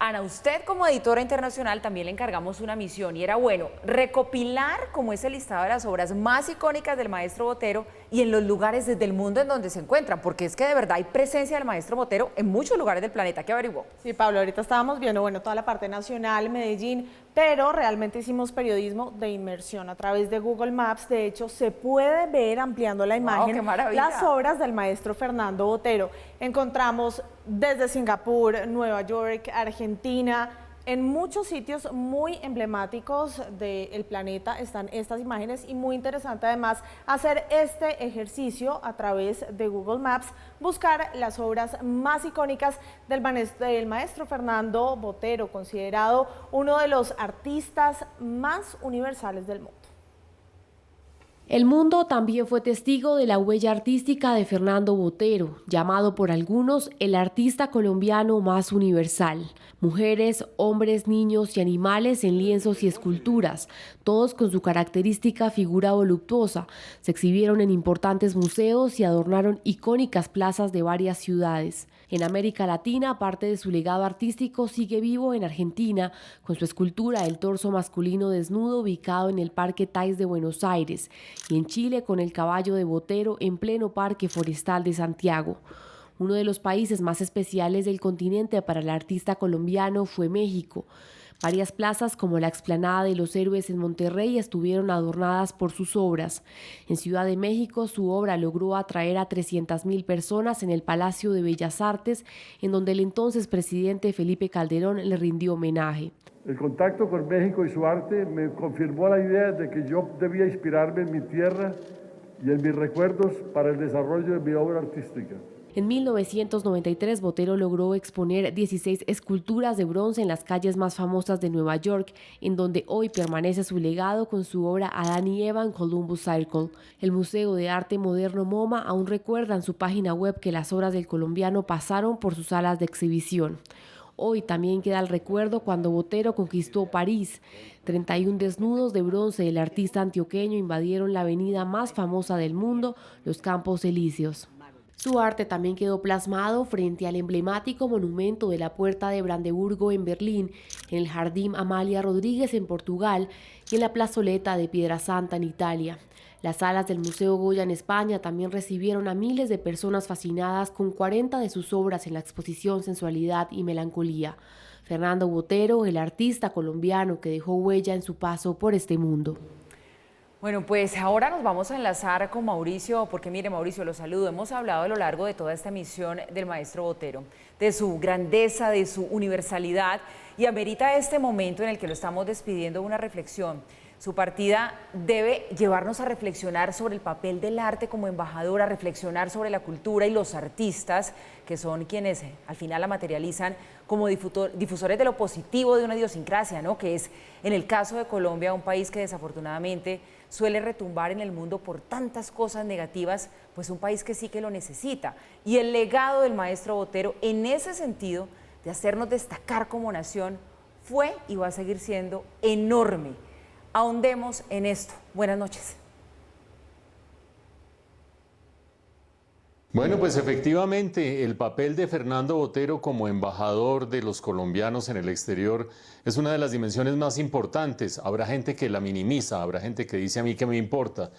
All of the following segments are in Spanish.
Ana, usted como editora internacional también le encargamos una misión y era, bueno, recopilar como ese listado de las obras más icónicas del maestro Botero y en los lugares desde el mundo en donde se encuentran, porque es que de verdad hay presencia del maestro Botero en muchos lugares del planeta. ¿Qué averiguó? Sí, Pablo, ahorita estábamos viendo, bueno, toda la parte nacional, Medellín, pero realmente hicimos periodismo de inmersión a través de Google Maps. De hecho, se puede ver ampliando la imagen ¡Qué maravilla! las obras del maestro Fernando Botero. Encontramos desde Singapur, Nueva York, Argentina, en muchos sitios muy emblemáticos del planeta están estas imágenes y muy interesante además hacer este ejercicio a través de Google Maps, buscar las obras más icónicas del maestro Fernando Botero, considerado uno de los artistas más universales del mundo. El mundo también fue testigo de la huella artística de Fernando Botero, llamado por algunos el artista colombiano más universal. Mujeres, hombres, niños y animales en lienzos y esculturas, todos con su característica figura voluptuosa, se exhibieron en importantes museos y adornaron icónicas plazas de varias ciudades. En América Latina, parte de su legado artístico sigue vivo en Argentina, con su escultura El torso masculino desnudo ubicado en el Parque Tays de Buenos Aires, y en Chile con el caballo de Botero en pleno Parque Forestal de Santiago. Uno de los países más especiales del continente para el artista colombiano fue México. Varias plazas como la Explanada de los Héroes en Monterrey estuvieron adornadas por sus obras. En Ciudad de México, su obra logró atraer a 300,000 personas en el Palacio de Bellas Artes, en donde el entonces presidente Felipe Calderón le rindió homenaje. El contacto con México y su arte me confirmó la idea de que yo debía inspirarme en mi tierra y en mis recuerdos para el desarrollo de mi obra artística. En 1993, Botero logró exponer 16 esculturas de bronce en las calles más famosas de Nueva York, en donde hoy permanece su legado con su obra Adán y Eva en Columbus Circle. El Museo de Arte Moderno MoMA aún recuerda en su página web que las obras del colombiano pasaron por sus salas de exhibición. Hoy también queda el recuerdo cuando Botero conquistó París. 31 desnudos de bronce del artista antioqueño invadieron la avenida más famosa del mundo, los Campos Elíseos. Su arte también quedó plasmado frente al emblemático monumento de la Puerta de Brandeburgo en Berlín, en el Jardín Amalia Rodríguez en Portugal y en la Plazoleta de Pietrasanta en Italia. Las salas del Museo Goya en España también recibieron a miles de personas fascinadas con 40 de sus obras en la exposición Sensualidad y Melancolía. Fernando Botero, el artista colombiano que dejó huella en su paso por este mundo. Bueno, pues ahora nos vamos a enlazar con Mauricio, porque mire, Mauricio, lo saludo. Hemos hablado a lo largo de toda esta emisión del maestro Botero, de su grandeza, de su universalidad, y amerita este momento en el que lo estamos despidiendo una reflexión. Su partida debe llevarnos a reflexionar sobre el papel del arte como embajador, a reflexionar sobre la cultura y los artistas, que son quienes al final la materializan como difusores de lo positivo de una idiosincrasia, ¿no? Que es, en el caso de Colombia, un país que desafortunadamente suele retumbar en el mundo por tantas cosas negativas, pues un país que sí que lo necesita. Y el legado del maestro Botero, en ese sentido, de hacernos destacar como nación, fue y va a seguir siendo enorme. Ahondemos en esto. Buenas noches. Bueno, pues efectivamente el papel de Fernando Botero como embajador de los colombianos en el exterior es una de las dimensiones más importantes. Habrá gente que la minimiza, habrá gente que dice a mí qué me importa.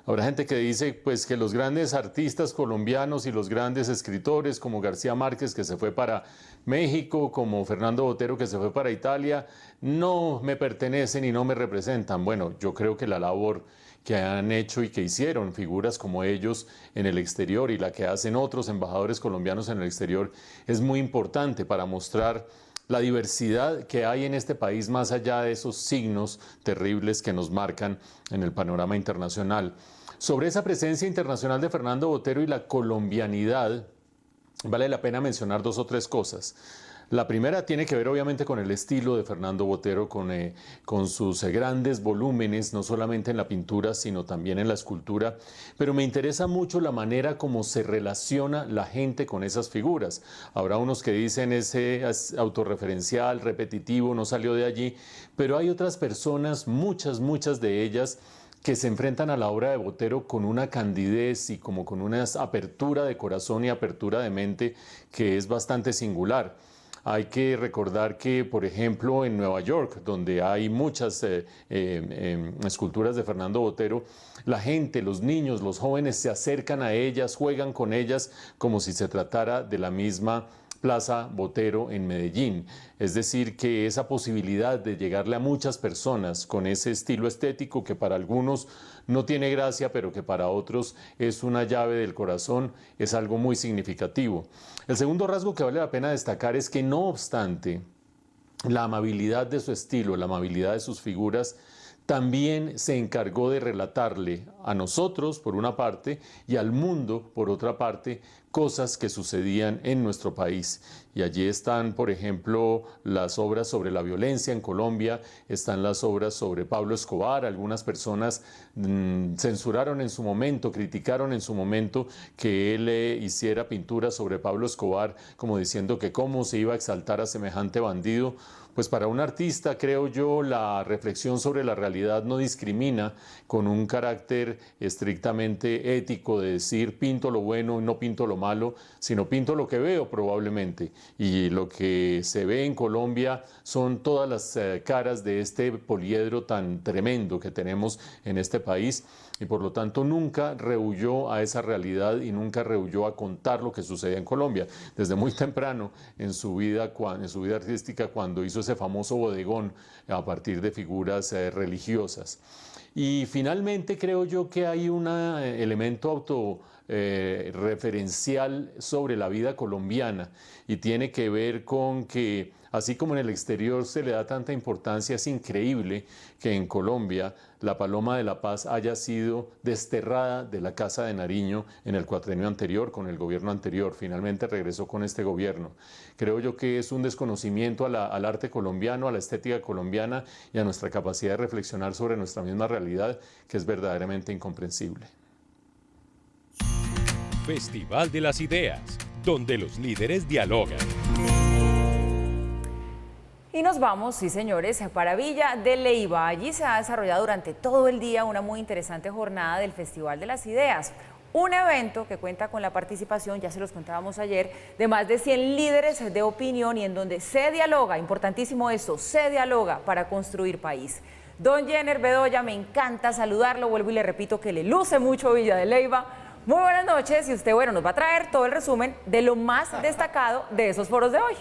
Habrá gente que dice pues que los grandes artistas colombianos y los grandes escritores como García Márquez, que se fue para México, como Fernando Botero, que se fue para Italia, no me pertenecen y no me representan. Bueno, yo creo que la labor que han hecho y que hicieron figuras como ellos en el exterior y la que hacen otros embajadores colombianos en el exterior es muy importante para mostrar la diversidad que hay en este país más allá de esos signos terribles que nos marcan en el panorama internacional. Sobre esa presencia internacional de Fernando Botero y la colombianidad, vale la pena mencionar dos o tres cosas. La primera tiene que ver obviamente con el estilo de Fernando Botero, con sus grandes volúmenes, no solamente en la pintura, sino también en la escultura, pero me interesa mucho la manera como se relaciona la gente con esas figuras. Habrá unos que dicen ese autorreferencial, repetitivo, no salió de allí, pero hay otras personas, muchas de ellas, que se enfrentan a la obra de Botero con una candidez y como con una apertura de corazón y apertura de mente que es bastante singular. Hay que recordar que, por ejemplo, en Nueva York, donde hay muchas esculturas de Fernando Botero, la gente, los niños, los jóvenes se acercan a ellas, juegan con ellas como si se tratara de la misma Plaza Botero en Medellín. Es decir, que esa posibilidad de llegarle a muchas personas con ese estilo estético que para algunos no tiene gracia, pero que para otros es una llave del corazón, es algo muy significativo. El segundo rasgo que vale la pena destacar es que, no obstante la amabilidad de su estilo, la amabilidad de sus figuras, también se encargó de relatarle a nosotros, por una parte, y al mundo, por otra parte, cosas que sucedían en nuestro país. Y allí están, por ejemplo, las obras sobre la violencia en Colombia, están las obras sobre Pablo Escobar. Algunas personas censuraron en su momento, criticaron en su momento que él hiciera pinturas sobre Pablo Escobar, como diciendo que cómo se iba a exaltar a semejante bandido. Pues para un artista, creo yo, la reflexión sobre la realidad no discrimina con un carácter estrictamente ético de decir pinto lo bueno y no pinto lo malo, sino pinto lo que veo probablemente. Y lo que se ve en Colombia son todas las caras de este poliedro tan tremendo que tenemos en este país. Y por lo tanto nunca rehuyó a esa realidad y nunca rehuyó a contar lo que sucedía en Colombia. Desde muy temprano en su vida artística, cuando hizo ese famoso bodegón a partir de figuras religiosas. Y finalmente creo yo que hay un elemento autorreferencial sobre la vida colombiana, y tiene que ver con que, así como en el exterior se le da tanta importancia, es increíble que en Colombia la Paloma de la Paz haya sido desterrada de la Casa de Nariño en el cuatrienio anterior, con el gobierno anterior. Finalmente regresó con este gobierno. Creo yo que es un desconocimiento al arte colombiano, a la estética colombiana y a nuestra capacidad de reflexionar sobre nuestra misma realidad, que es verdaderamente incomprensible. Festival de las Ideas, donde los líderes dialogan. Y nos vamos, sí señores, para Villa de Leyva. Allí se ha desarrollado durante todo el día una muy interesante jornada del Festival de las Ideas. Un evento que cuenta con la participación, ya se los contábamos ayer, de más de 100 líderes de opinión, y en donde se dialoga, importantísimo esto, se dialoga para construir país. Don Jenner Bedoya, me encanta saludarlo, vuelvo y le repito que le luce mucho Villa de Leyva. Muy buenas noches, y usted, bueno, nos va a traer todo el resumen de lo más destacado de esos foros de hoy.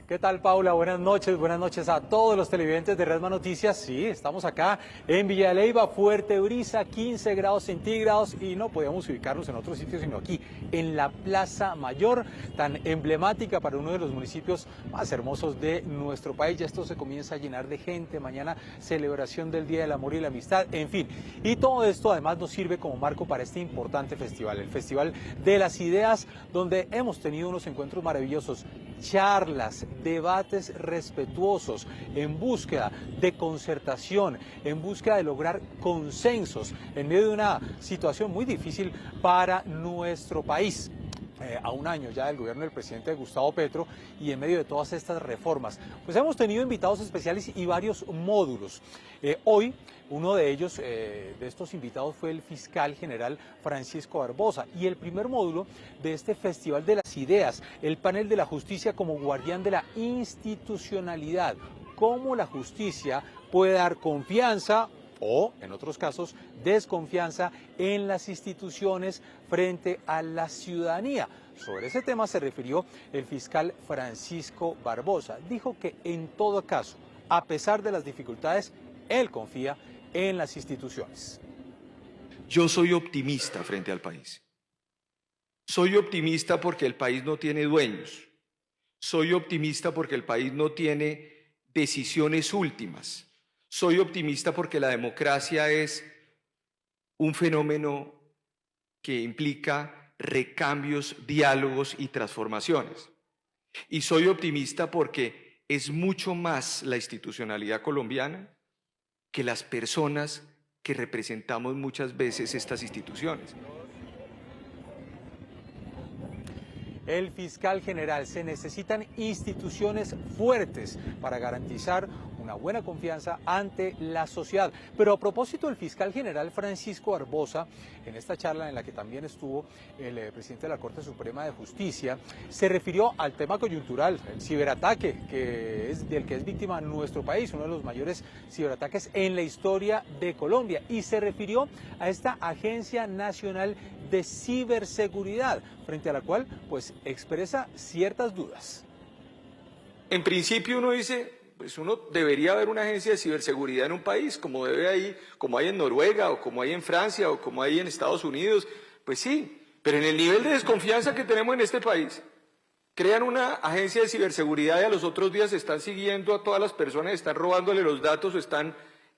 ¿Qué tal, Paula? Buenas noches a todos los televidentes de Redma Noticias. Sí, estamos acá en Villa de Leyva, fuerte brisa, 15 grados centígrados, y no podíamos ubicarnos en otro sitio sino aquí, en la Plaza Mayor, tan emblemática para uno de los municipios más hermosos de nuestro país. Ya esto se comienza a llenar de gente, mañana celebración del Día del Amor y la Amistad, en fin. Y todo esto además nos sirve como marco para este importante festival, el Festival de las Ideas, donde hemos tenido unos encuentros maravillosos, charlas, debates respetuosos, en búsqueda de concertación, en búsqueda de lograr consensos en medio de una situación muy difícil para nuestro país. A un año ya del gobierno del presidente Gustavo Petro, y en medio de todas estas reformas, pues hemos tenido invitados especiales y varios módulos. Hoy uno de ellos, de estos invitados, fue el fiscal general Francisco Barbosa, y el primer módulo de este Festival de las Ideas, el panel de la justicia como guardián de la institucionalidad, cómo la justicia puede dar confianza o, en otros casos, desconfianza en las instituciones frente a la ciudadanía. Sobre ese tema se refirió el fiscal Francisco Barbosa. Dijo que en todo caso, a pesar de las dificultades, él confía en las instituciones. Yo soy optimista frente al país. Soy optimista porque el país no tiene dueños. Soy optimista porque el país no tiene decisiones últimas. Soy optimista porque la democracia es un fenómeno que implica recambios, diálogos y transformaciones. Y soy optimista porque es mucho más la institucionalidad colombiana que las personas que representamos muchas veces estas instituciones. El fiscal general: se necesitan instituciones fuertes para garantizar una una buena confianza ante la sociedad. Pero a propósito, el fiscal general Francisco Barbosa, en esta charla en la que también estuvo el presidente de la Corte Suprema de Justicia, se refirió al tema coyuntural, el ciberataque del que es víctima nuestro país, uno de los mayores ciberataques en la historia de Colombia, y se refirió a esta Agencia Nacional de Ciberseguridad, frente a la cual pues expresa ciertas dudas. En principio uno dice, pues uno debería haber una agencia de ciberseguridad en un país, como hay en Noruega, o como hay en Francia, o como hay en Estados Unidos, pues sí, pero en el nivel de desconfianza que tenemos en este país, crean una agencia de ciberseguridad y a los otros días están siguiendo a todas las personas, están robándole los datos o están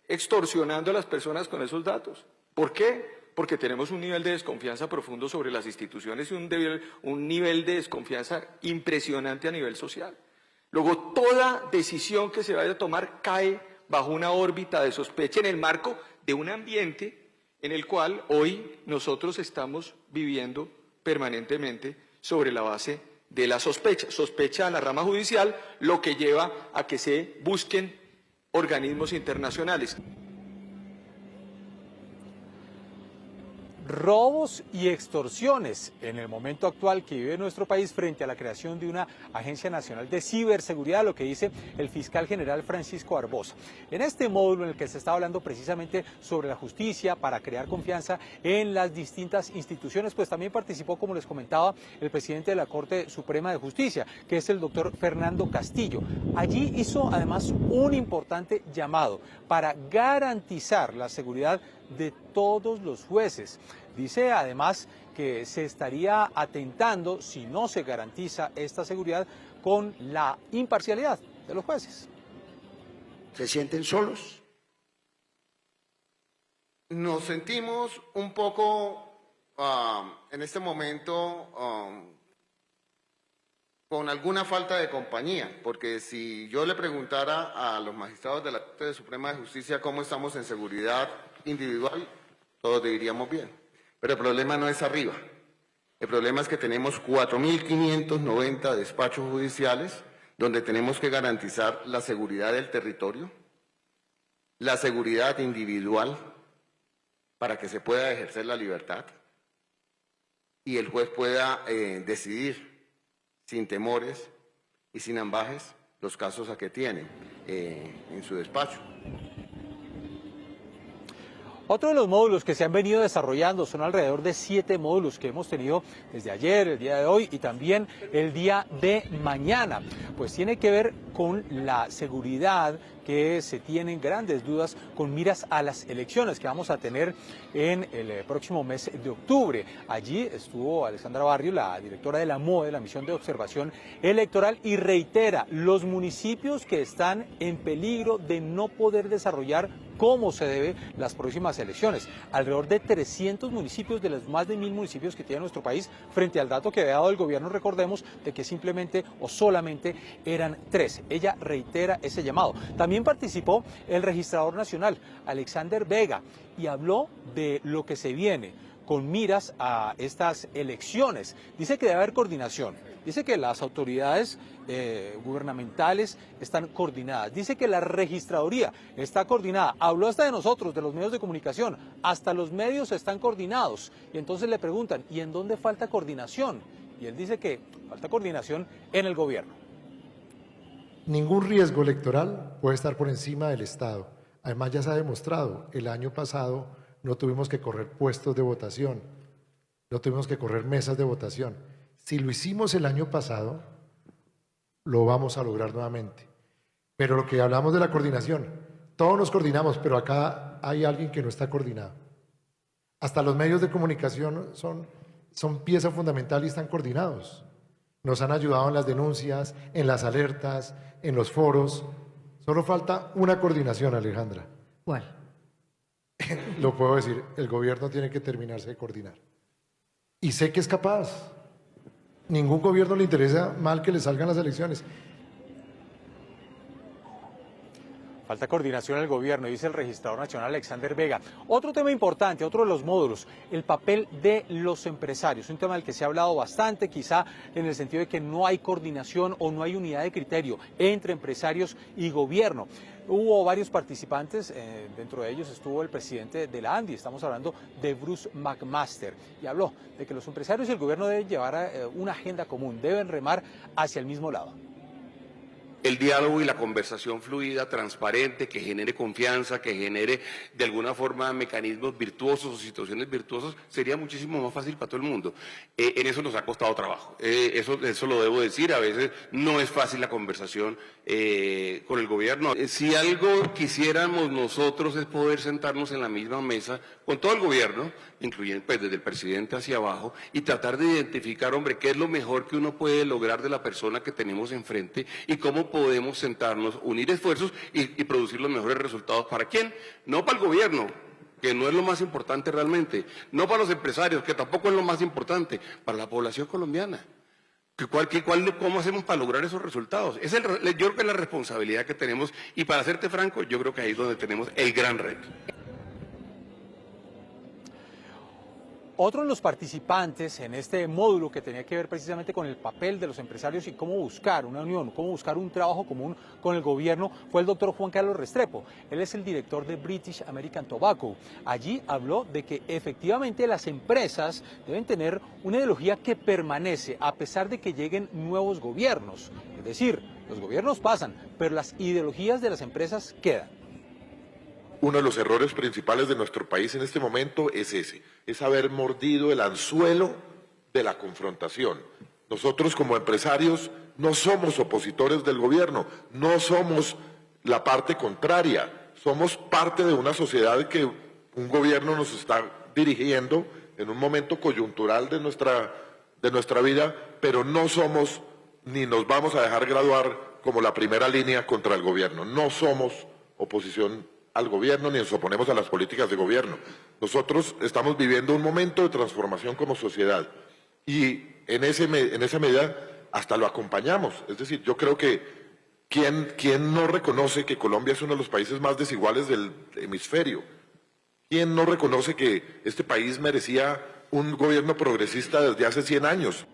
extorsionando a las personas con esos datos. ¿Por qué? Porque tenemos un nivel de desconfianza profundo sobre las instituciones y un nivel de desconfianza impresionante a nivel social. Luego, toda decisión que se vaya a tomar cae bajo una órbita de sospecha en el marco de un ambiente en el cual hoy nosotros estamos viviendo permanentemente sobre la base de la sospecha a la rama judicial, lo que lleva a que se busquen organismos internacionales. Robos y extorsiones en el momento actual que vive nuestro país frente a la creación de una Agencia Nacional de Ciberseguridad, lo que dice el fiscal general Francisco Barbosa. En este módulo en el que se está hablando precisamente sobre la justicia para crear confianza en las distintas instituciones, pues también participó, como les comentaba, el presidente de la Corte Suprema de Justicia, que es el doctor Fernando Castillo. Allí hizo además un importante llamado para garantizar la seguridad de todos los jueces. Dice además que se estaría atentando, si no se garantiza esta seguridad, con la imparcialidad de los jueces. ¿Se sienten solos? Nos sentimos un poco en este momento con alguna falta de compañía, porque si yo le preguntara a los magistrados de la Corte Suprema de Justicia cómo estamos en seguridad individual, todos diríamos bien. Pero el problema no es arriba. El problema es que tenemos 4.590 despachos judiciales donde tenemos que garantizar la seguridad del territorio, la seguridad individual para que se pueda ejercer la libertad y el juez pueda decidir sin temores y sin ambajes los casos a que tiene en su despacho. Otro de los módulos que se han venido desarrollando son alrededor de 7 módulos que hemos tenido desde ayer, el día de hoy y también el día de mañana. Pues tiene que ver con la seguridad, que se tienen grandes dudas con miras a las elecciones que vamos a tener en el próximo mes de octubre. Allí estuvo Alexandra Barrio, la directora de la MOE, la Misión de Observación Electoral, y reitera los municipios que están en peligro de no poder desarrollar como se debe las próximas elecciones. Alrededor de 300 municipios de los más de 1.000 municipios que tiene nuestro país, frente al dato que había dado el gobierno, recordemos, de que simplemente o solamente eran 3. Ella reitera ese llamado. También participó el registrador nacional, Alexander Vega, y habló de lo que se viene con miras a estas elecciones. Dice que debe haber coordinación, dice que las autoridades gubernamentales están coordinadas, dice que la registraduría está coordinada, habló hasta de nosotros, de los medios de comunicación, hasta los medios están coordinados, y entonces le preguntan, ¿y en dónde falta coordinación? Y él dice que falta coordinación en el gobierno. Ningún riesgo electoral puede estar por encima del Estado. Además, ya se ha demostrado, el año pasado no tuvimos que correr puestos de votación, no tuvimos que correr mesas de votación. Si lo hicimos el año pasado, lo vamos a lograr nuevamente. Pero lo que hablamos de la coordinación, todos nos coordinamos, pero acá hay alguien que no está coordinado. Hasta los medios de comunicación son pieza fundamental y están coordinados. Nos han ayudado en las denuncias, en las alertas, en los foros. Solo falta una coordinación, Alejandra. ¿Cuál? Lo puedo decir, el gobierno tiene que terminarse de coordinar. Y sé que es capaz. Ningún gobierno le interesa mal que le salgan las elecciones. Falta coordinación en el gobierno, dice el registrador nacional Alexander Vega. Otro tema importante, otro de los módulos, el papel de los empresarios, un tema del que se ha hablado bastante, quizá en el sentido de que no hay coordinación o no hay unidad de criterio entre empresarios y gobierno. Hubo varios participantes, dentro de ellos estuvo el presidente de la ANDI, estamos hablando de Bruce McMaster, y habló de que los empresarios y el gobierno deben llevar una agenda común, deben remar hacia el mismo lado. El diálogo y la conversación fluida, transparente, que genere confianza, que genere de alguna forma mecanismos virtuosos o situaciones virtuosas, sería muchísimo más fácil para todo el mundo. En eso nos ha costado trabajo, eso lo debo decir, a veces no es fácil la conversación con el gobierno. Si algo quisiéramos nosotros es poder sentarnos en la misma mesa con todo el gobierno, incluyendo pues, desde el presidente hacia abajo, y tratar de identificar, hombre, qué es lo mejor que uno puede lograr de la persona que tenemos enfrente y cómo podemos sentarnos, unir esfuerzos y producir los mejores resultados. ¿Para quién? No para el gobierno, que no es lo más importante realmente, no para los empresarios, que tampoco es lo más importante, para la población colombiana. ¿Cómo hacemos para lograr esos resultados? Yo creo que es la responsabilidad que tenemos y para serte franco, yo creo que ahí es donde tenemos el gran reto. Otro de los participantes en este módulo que tenía que ver precisamente con el papel de los empresarios y cómo buscar una unión, cómo buscar un trabajo común con el gobierno fue el doctor Juan Carlos Restrepo. Él es el director de British American Tobacco. Allí habló de que efectivamente las empresas deben tener una ideología que permanece a pesar de que lleguen nuevos gobiernos. Es decir, los gobiernos pasan, pero las ideologías de las empresas quedan. Uno de los errores principales de nuestro país en este momento es ese, es haber mordido el anzuelo de la confrontación. Nosotros como empresarios no somos opositores del gobierno, no somos la parte contraria, somos parte de una sociedad que un gobierno nos está dirigiendo en un momento coyuntural de nuestra vida, pero no somos ni nos vamos a dejar graduar como la primera línea contra el gobierno. No somos oposición al gobierno ni nos oponemos a las políticas de gobierno. Nosotros estamos viviendo un momento de transformación como sociedad y en esa medida hasta lo acompañamos. Es decir, yo creo que ¿quién no reconoce que Colombia es uno de los países más desiguales del hemisferio? ¿Quién no reconoce que este país merecía un gobierno progresista desde hace 100 años?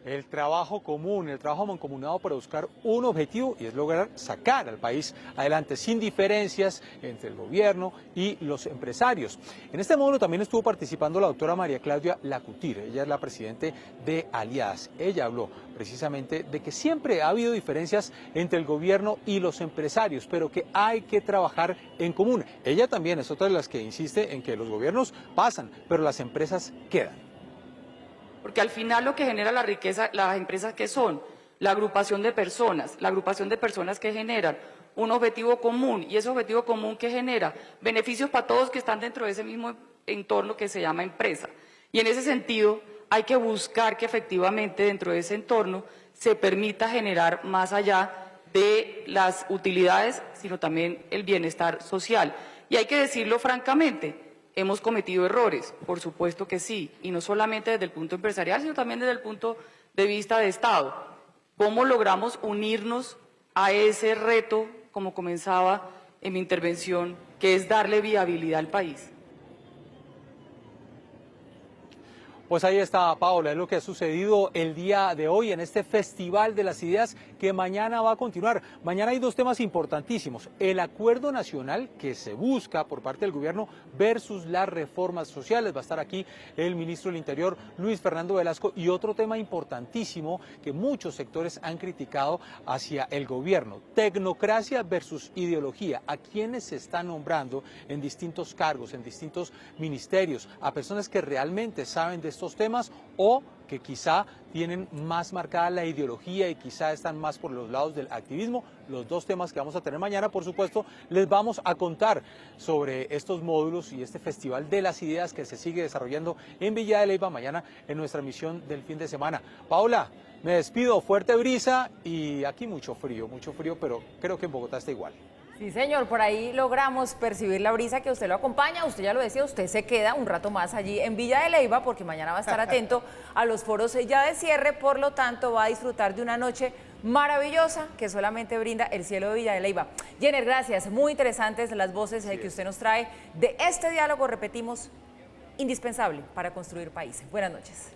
El trabajo común, el trabajo mancomunado para buscar un objetivo y es lograr sacar al país adelante sin diferencias entre el gobierno y los empresarios. En este módulo también estuvo participando la doctora María Claudia Lacutir, ella es la presidente de Aliadas. Ella habló precisamente de que siempre ha habido diferencias entre el gobierno y los empresarios, pero que hay que trabajar en común. Ella también es otra de las que insiste en que los gobiernos pasan, pero las empresas quedan. Porque al final lo que genera la riqueza, las empresas que son, la agrupación de personas que generan un objetivo común y ese objetivo común que genera beneficios para todos que están dentro de ese mismo entorno que se llama empresa. Y en ese sentido hay que buscar que efectivamente dentro de ese entorno se permita generar más allá de las utilidades, sino también el bienestar social. Y hay que decirlo francamente. ¿Hemos cometido errores? Por supuesto que sí, y no solamente desde el punto empresarial, sino también desde el punto de vista de Estado. ¿Cómo logramos unirnos a ese reto, como comenzaba en mi intervención, que es darle viabilidad al país? Pues ahí está, Paola, es lo que ha sucedido el día de hoy en este Festival de las Ideas que mañana va a continuar. Mañana hay dos temas importantísimos, el acuerdo nacional que se busca por parte del gobierno versus las reformas sociales. Va a estar aquí el ministro del Interior, Luis Fernando Velasco, y otro tema importantísimo que muchos sectores han criticado hacia el gobierno, tecnocracia versus ideología. ¿A quiénes se está nombrando en distintos cargos, en distintos ministerios? A personas que realmente saben de estos temas o que quizá tienen más marcada la ideología y quizá están más por los lados del activismo. Los dos temas que vamos a tener mañana, por supuesto, les vamos a contar sobre estos módulos y este Festival de las Ideas que se sigue desarrollando en Villa de Leyva mañana en nuestra misión del fin de semana. Paola, me despido, fuerte brisa y aquí mucho frío, pero creo que en Bogotá está igual. Sí, señor, por ahí logramos percibir la brisa que usted lo acompaña. Usted ya lo decía, usted se queda un rato más allí en Villa de Leyva porque mañana va a estar atento a los foros ya de cierre, por lo tanto va a disfrutar de una noche maravillosa que solamente brinda el cielo de Villa de Leyva. Jenner, gracias, muy interesantes las voces que usted nos trae de este diálogo, repetimos, indispensable para construir países. Buenas noches.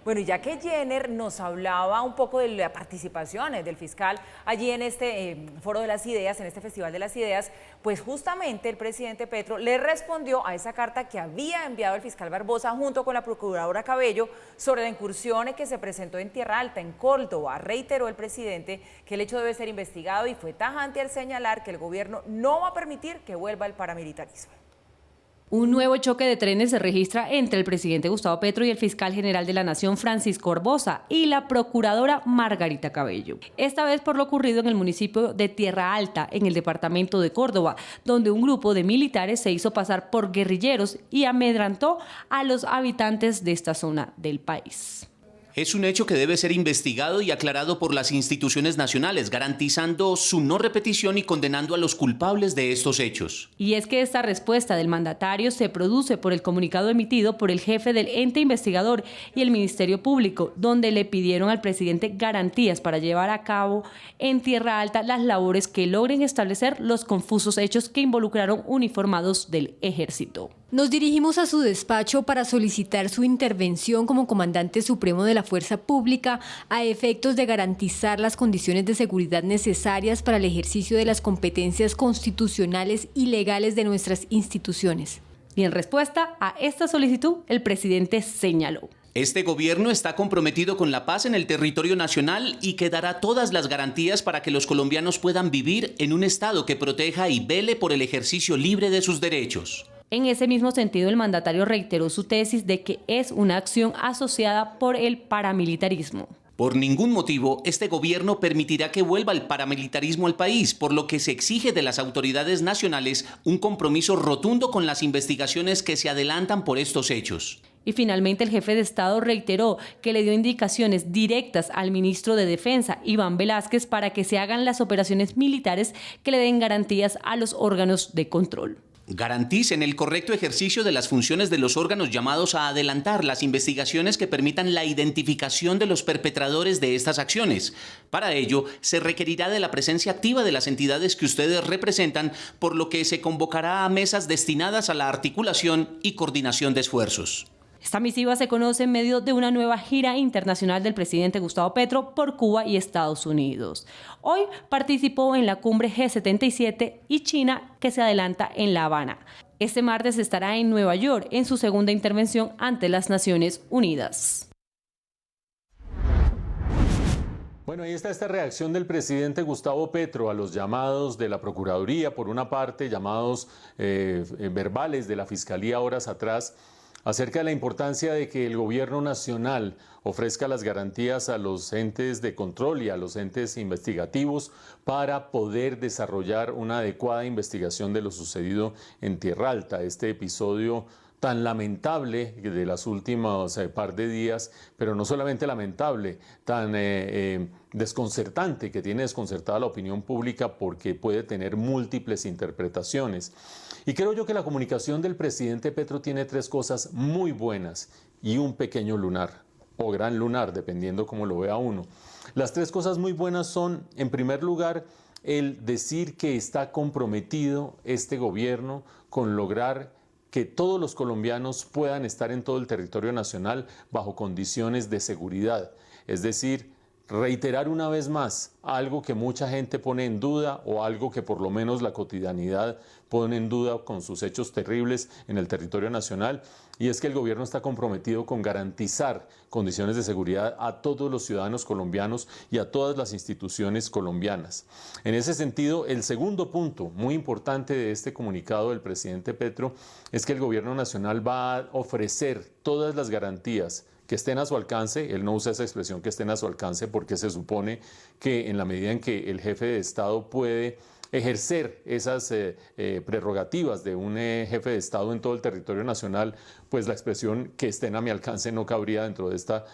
Bueno, y ya que Jenner nos hablaba un poco de la participación del fiscal allí en este Foro de las Ideas, en este Festival de las Ideas, pues justamente el presidente Petro le respondió a esa carta que había enviado el fiscal Barbosa junto con la procuradora Cabello sobre la incursión que se presentó en Tierra Alta, en Córdoba. Reiteró el presidente que el hecho debe ser investigado y fue tajante al señalar que el gobierno no va a permitir que vuelva el paramilitarismo. Un nuevo choque de trenes se registra entre el presidente Gustavo Petro y el fiscal general de la Nación, Francisco Barbosa, y la procuradora Margarita Cabello. Esta vez por lo ocurrido en el municipio de Tierra Alta, en el departamento de Córdoba, donde un grupo de militares se hizo pasar por guerrilleros y amedrentó a los habitantes de esta zona del país. Es un hecho que debe ser investigado y aclarado por las instituciones nacionales, garantizando su no repetición y condenando a los culpables de estos hechos. Y es que esta respuesta del mandatario se produce por el comunicado emitido por el jefe del ente investigador y el Ministerio Público, donde le pidieron al presidente garantías para llevar a cabo en Tierra Alta las labores que logren establecer los confusos hechos que involucraron uniformados del ejército. Nos dirigimos a su despacho para solicitar su intervención como comandante supremo de la Fuerza Pública a efectos de garantizar las condiciones de seguridad necesarias para el ejercicio de las competencias constitucionales y legales de nuestras instituciones. Y en respuesta a esta solicitud, el presidente señaló: este gobierno está comprometido con la paz en el territorio nacional y que dará todas las garantías para que los colombianos puedan vivir en un Estado que proteja y vele por el ejercicio libre de sus derechos. En ese mismo sentido, el mandatario reiteró su tesis de que es una acción asociada por el paramilitarismo. Por ningún motivo, este gobierno permitirá que vuelva el paramilitarismo al país, por lo que se exige de las autoridades nacionales un compromiso rotundo con las investigaciones que se adelantan por estos hechos. Y finalmente el jefe de Estado reiteró que le dio indicaciones directas al ministro de Defensa, Iván Velásquez, para que se hagan las operaciones militares que le den garantías a los órganos de control. Garanticen el correcto ejercicio de las funciones de los órganos llamados a adelantar las investigaciones que permitan la identificación de los perpetradores de estas acciones. Para ello, se requerirá de la presencia activa de las entidades que ustedes representan, por lo que se convocará a mesas destinadas a la articulación y coordinación de esfuerzos. Esta misiva se conoce en medio de una nueva gira internacional del presidente Gustavo Petro por Cuba y Estados Unidos. Hoy participó en la cumbre G77 y China, que se adelanta en La Habana. Este martes estará en Nueva York en su segunda intervención ante las Naciones Unidas. Bueno, ahí está esta reacción del presidente Gustavo Petro a los llamados de la Procuraduría, por una parte, llamados verbales de la Fiscalía horas atrás, acerca de la importancia de que el gobierno nacional ofrezca las garantías a los entes de control y a los entes investigativos para poder desarrollar una adecuada investigación de lo sucedido en Tierra Alta, este episodio tan lamentable de las últimas par de días, pero no solamente lamentable, tan desconcertante, que tiene desconcertada la opinión pública porque puede tener múltiples interpretaciones. Y creo yo que la comunicación del presidente Petro tiene tres cosas muy buenas y un pequeño lunar, o gran lunar, dependiendo cómo lo vea uno. Las tres cosas muy buenas son, en primer lugar, el decir que está comprometido este gobierno con lograr que todos los colombianos puedan estar en todo el territorio nacional bajo condiciones de seguridad. Es decir, reiterar una vez más algo que mucha gente pone en duda o algo que por lo menos la cotidianidad pone en duda con sus hechos terribles en el territorio nacional, y es que el gobierno está comprometido con garantizar condiciones de seguridad a todos los ciudadanos colombianos y a todas las instituciones colombianas. En ese sentido, el segundo punto muy importante de este comunicado del presidente Petro es que el gobierno nacional va a ofrecer todas las garantías que estén a su alcance. Él no usa esa expresión, que estén a su alcance, porque se supone que en la medida en que el jefe de Estado puede ejercer esas prerrogativas de un jefe de Estado en todo el territorio nacional, pues la expresión que estén a mi alcance no cabría dentro de esta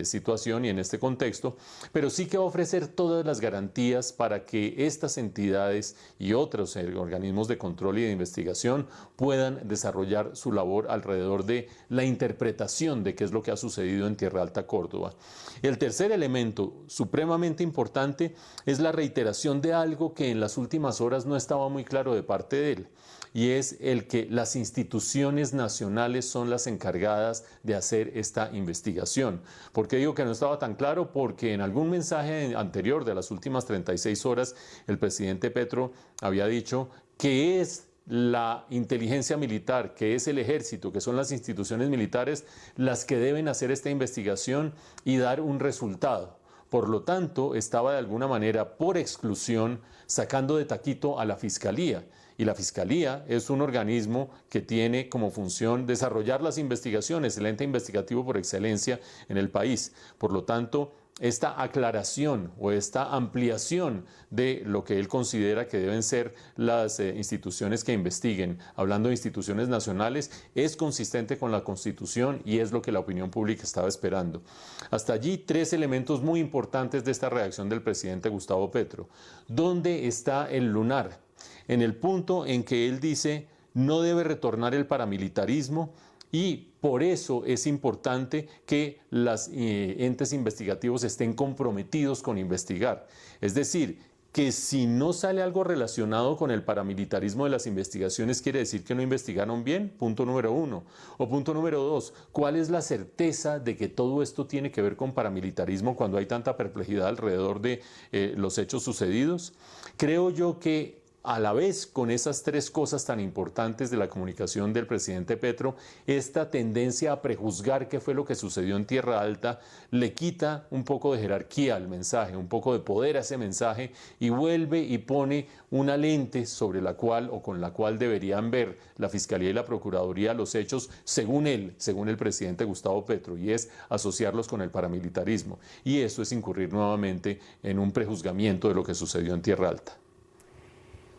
situación y en este contexto, pero sí que va a ofrecer todas las garantías para que estas entidades y otros organismos de control y de investigación puedan desarrollar su labor alrededor de la interpretación de qué es lo que ha sucedido en Tierra Alta, Córdoba. El tercer elemento supremamente importante es la reiteración de algo que en las últimas horas no estaba muy claro de parte de él, y es el que las instituciones nacionales son las encargadas de hacer esta investigación. ¿Por qué digo que no estaba tan claro? Porque en algún mensaje anterior de las últimas 36 horas, el presidente Petro había dicho que es la inteligencia militar, que es el ejército, que son las instituciones militares las que deben hacer esta investigación y dar un resultado. Por lo tanto, estaba de alguna manera, por exclusión, sacando de taquito a la Fiscalía. Y la Fiscalía es un organismo que tiene como función desarrollar las investigaciones, el ente investigativo por excelencia en el país. Por lo tanto, esta aclaración o esta ampliación de lo que él considera que deben ser las instituciones que investiguen, hablando de instituciones nacionales, es consistente con la Constitución y es lo que la opinión pública estaba esperando. Hasta allí, tres elementos muy importantes de esta reacción del presidente Gustavo Petro. ¿Dónde está el lunar? En el punto en que él dice no debe retornar el paramilitarismo y por eso es importante que los entes investigativos estén comprometidos con investigar. Es decir, que si no sale algo relacionado con el paramilitarismo de las investigaciones, quiere decir que no investigaron bien, punto número 1. O punto número 2, ¿cuál es la certeza de que todo esto tiene que ver con paramilitarismo cuando hay tanta perplejidad alrededor de los hechos sucedidos? Creo yo que a la vez, con esas tres cosas tan importantes de la comunicación del presidente Petro, esta tendencia a prejuzgar qué fue lo que sucedió en Tierra Alta le quita un poco de jerarquía al mensaje, un poco de poder a ese mensaje y vuelve y pone una lente sobre la cual o con la cual deberían ver la Fiscalía y la Procuraduría los hechos según él, según el presidente Gustavo Petro, y es asociarlos con el paramilitarismo. Y eso es incurrir nuevamente en un prejuzgamiento de lo que sucedió en Tierra Alta.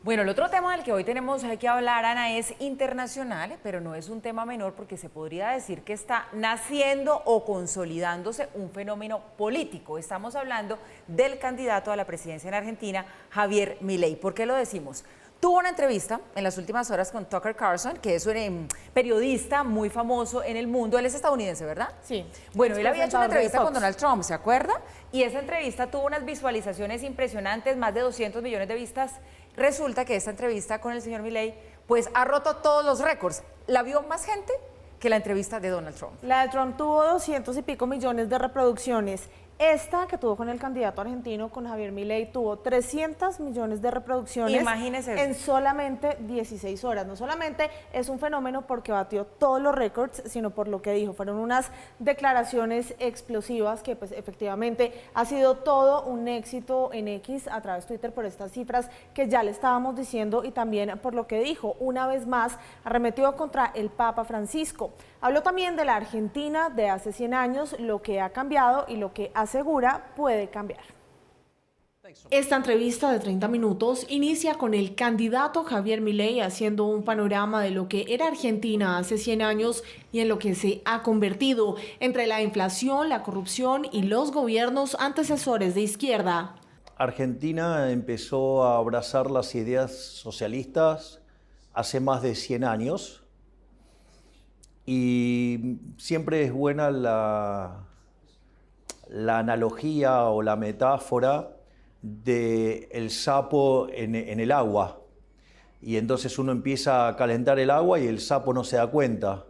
Bueno, el otro tema del que hoy tenemos que hablar, Ana, es internacional, pero no es un tema menor porque se podría decir que está naciendo o consolidándose un fenómeno político. Estamos hablando del candidato a la presidencia en Argentina, Javier Milei. ¿Por qué lo decimos? Tuvo una entrevista en las últimas horas con Tucker Carlson, que es un periodista muy famoso en el mundo. Él es estadounidense, ¿verdad? Sí. Bueno, él había hecho una entrevista con Donald Trump, ¿se acuerda? Y esa entrevista tuvo unas visualizaciones impresionantes, más de 200 millones de vistas. Resulta que esta entrevista con el señor Milei, pues ha roto todos los récords. La vio más gente que la entrevista de Donald Trump. La de Trump tuvo 200 y pico millones de reproducciones. Esta que tuvo con el candidato argentino, con Javier Milei, tuvo 300 millones de reproducciones. Imagínese eso. En solamente 16 horas. No solamente es un fenómeno porque batió todos los récords, sino por lo que dijo. Fueron unas declaraciones explosivas que pues efectivamente ha sido todo un éxito en X a través de Twitter por estas cifras que ya le estábamos diciendo y también por lo que dijo. Una vez más arremetió contra el Papa Francisco. Habló también de la Argentina de hace 100 años, lo que ha cambiado y lo que asegura puede cambiar. Esta entrevista de 30 minutos inicia con el candidato Javier Milei haciendo un panorama de lo que era Argentina hace 100 años y en lo que se ha convertido entre la inflación, la corrupción y los gobiernos antecesores de izquierda. Argentina empezó a abrazar las ideas socialistas hace más de 100 años. Y siempre es buena la analogía o la metáfora del sapo en el agua. Y entonces uno empieza a calentar el agua y el sapo no se da cuenta.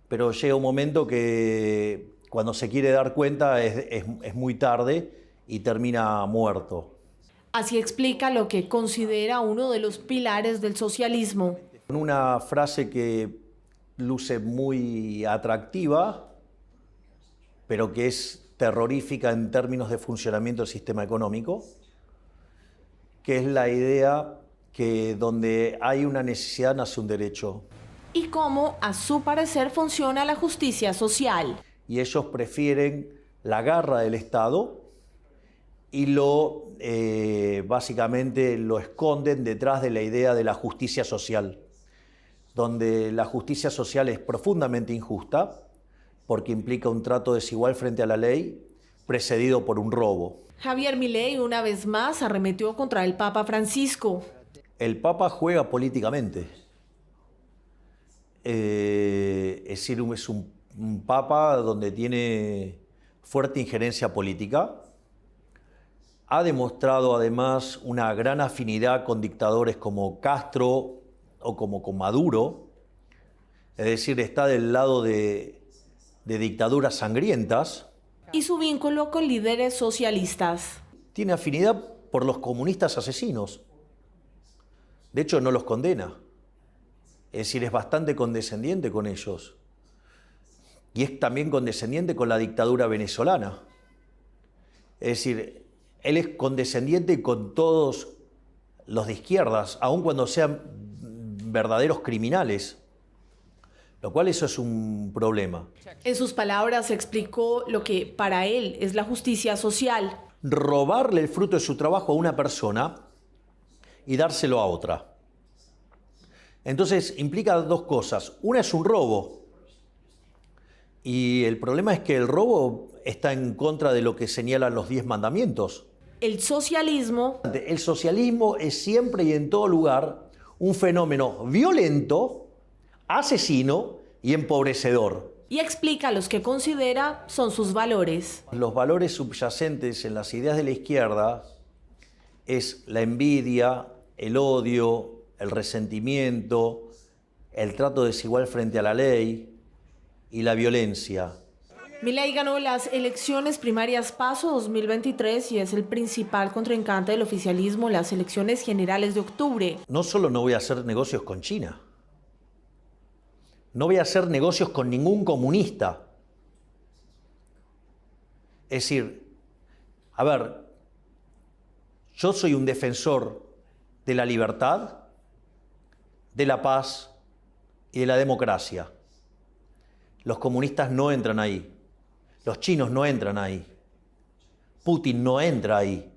Pero llega un momento que cuando se quiere dar cuenta es muy tarde y termina muerto. Así explica lo que considera uno de los pilares del socialismo. Una frase que luce muy atractiva, pero que es terrorífica en términos de funcionamiento del sistema económico, que es la idea que donde hay una necesidad nace un derecho. Y cómo, a su parecer, funciona la justicia social. Y ellos prefieren la garra del Estado y básicamente lo esconden detrás de la idea de la justicia social, donde la justicia social es profundamente injusta porque implica un trato desigual frente a la ley precedido por un robo. Javier Milei una vez más arremetió contra el Papa Francisco. El Papa juega políticamente. Es decir, es un Papa donde tiene fuerte injerencia política. Ha demostrado además una gran afinidad con dictadores como Castro o como con Maduro. Es decir, está del lado de dictaduras sangrientas. Y su vínculo con líderes socialistas. Tiene afinidad por los comunistas asesinos. De hecho, no los condena. Es decir, es bastante condescendiente con ellos. Y es también condescendiente con la dictadura venezolana. Es decir, él es condescendiente con todos los de izquierdas, aun cuando sean verdaderos criminales. Lo cual eso es un problema. En sus palabras explicó lo que para él es la justicia social. Robarle el fruto de su trabajo a una persona y dárselo a otra. Entonces implica dos cosas. Una es un robo. Y el problema es que el robo está en contra de lo que señalan los 10 mandamientos. El socialismo es siempre y en todo lugar un fenómeno violento, asesino y empobrecedor. Y explica los que considera son sus valores. Los valores subyacentes en las ideas de la izquierda es la envidia, el odio, el resentimiento, el trato desigual frente a la ley y la violencia. Milei ganó las elecciones primarias PASO 2023 y es el principal contrincante del oficialismo en las elecciones generales de octubre. No solo no voy a hacer negocios con China, no voy a hacer negocios con ningún comunista. Es decir, a ver, yo soy un defensor de la libertad, de la paz y de la democracia. Los comunistas no entran ahí. Los chinos no entran ahí. Putin no entra ahí.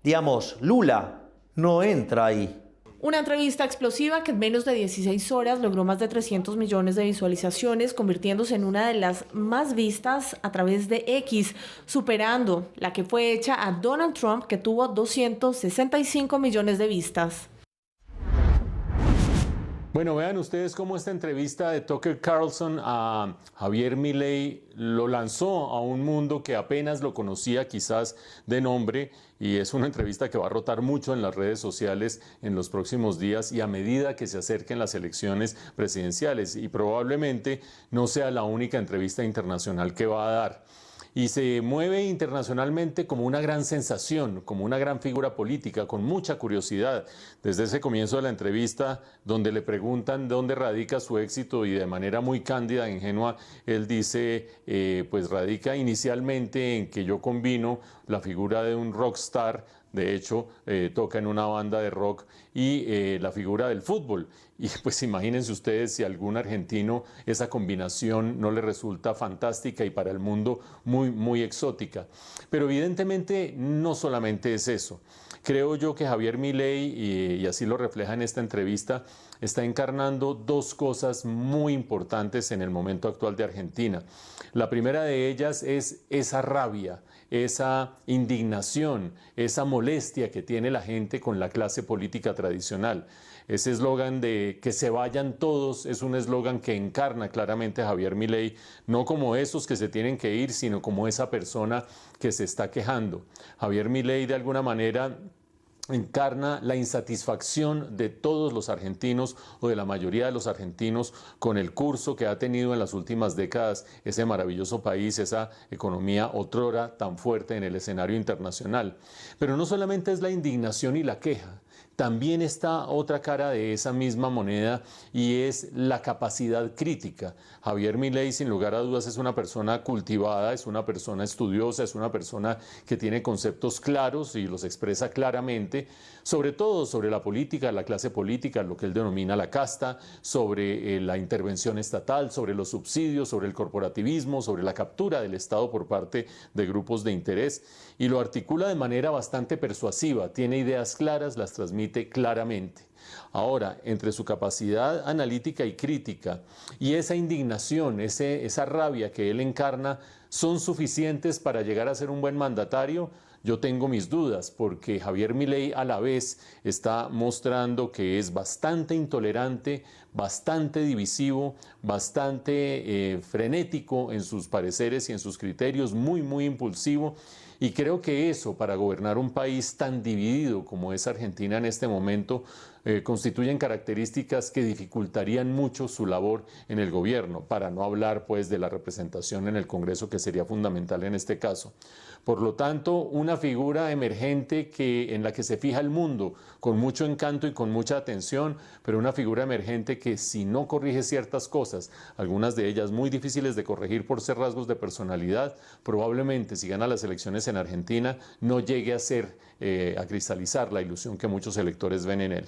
Digamos, Lula no entra ahí. Una entrevista explosiva que en menos de 16 horas logró más de 300 millones de visualizaciones, convirtiéndose en una de las más vistas a través de X, superando la que fue hecha a Donald Trump, que tuvo 265 millones de vistas. Bueno, vean ustedes cómo esta entrevista de Tucker Carlson a Javier Milei lo lanzó a un mundo que apenas lo conocía quizás de nombre, y es una entrevista que va a rotar mucho en las redes sociales en los próximos días y a medida que se acerquen las elecciones presidenciales, y probablemente no sea la única entrevista internacional que va a dar. Y se mueve internacionalmente como una gran sensación, como una gran figura política, con mucha curiosidad. Desde ese comienzo de la entrevista, donde le preguntan dónde radica su éxito y de manera muy cándida, ingenua, él dice, pues radica inicialmente en que yo combino la figura de un rockstar, de hecho toca en una banda de rock, y la figura del fútbol. Y pues imagínense ustedes si a algún argentino esa combinación no le resulta fantástica y para el mundo muy, muy exótica. Pero evidentemente no solamente es eso. Creo yo que Javier Milei, y así lo refleja en esta entrevista, está encarnando dos cosas muy importantes en el momento actual de Argentina. La primera de ellas es esa rabia, esa indignación, esa molestia que tiene la gente con la clase política tradicional. Ese eslogan de que se vayan todos es un eslogan que encarna claramente a Javier Milei, no como esos que se tienen que ir, sino como esa persona que se está quejando. Javier Milei de alguna manera encarna la insatisfacción de todos los argentinos o de la mayoría de los argentinos con el curso que ha tenido en las últimas décadas ese maravilloso país, esa economía otrora tan fuerte en el escenario internacional. Pero no solamente es la indignación y la queja, también está otra cara de esa misma moneda y es la capacidad crítica. Javier Milei, sin lugar a dudas, es una persona cultivada, es una persona estudiosa, es una persona que tiene conceptos claros y los expresa claramente, sobre todo sobre la política, la clase política, lo que él denomina la casta, sobre la intervención estatal, sobre los subsidios, sobre el corporativismo, sobre la captura del Estado por parte de grupos de interés, y lo articula de manera bastante persuasiva, tiene ideas claras, las transmite claramente. Ahora, entre su capacidad analítica y crítica y esa indignación, esa rabia que él encarna, ¿son suficientes para llegar a ser un buen mandatario? Yo tengo mis dudas, porque Javier Milei a la vez está mostrando que es bastante intolerante, bastante divisivo, bastante frenético en sus pareceres y en sus criterios, muy impulsivo. Y creo que eso, para gobernar un país tan dividido como es Argentina en este momento, constituyen características que dificultarían mucho su labor en el gobierno, para no hablar pues de la representación en el Congreso, que sería fundamental en este caso. Por lo tanto, una figura emergente en la que se fija el mundo con mucho encanto y con mucha atención, pero una figura emergente que, si no corrige ciertas cosas, algunas de ellas muy difíciles de corregir por ser rasgos de personalidad, probablemente si gana las elecciones en Argentina no llegue a cristalizar la ilusión que muchos electores ven en él.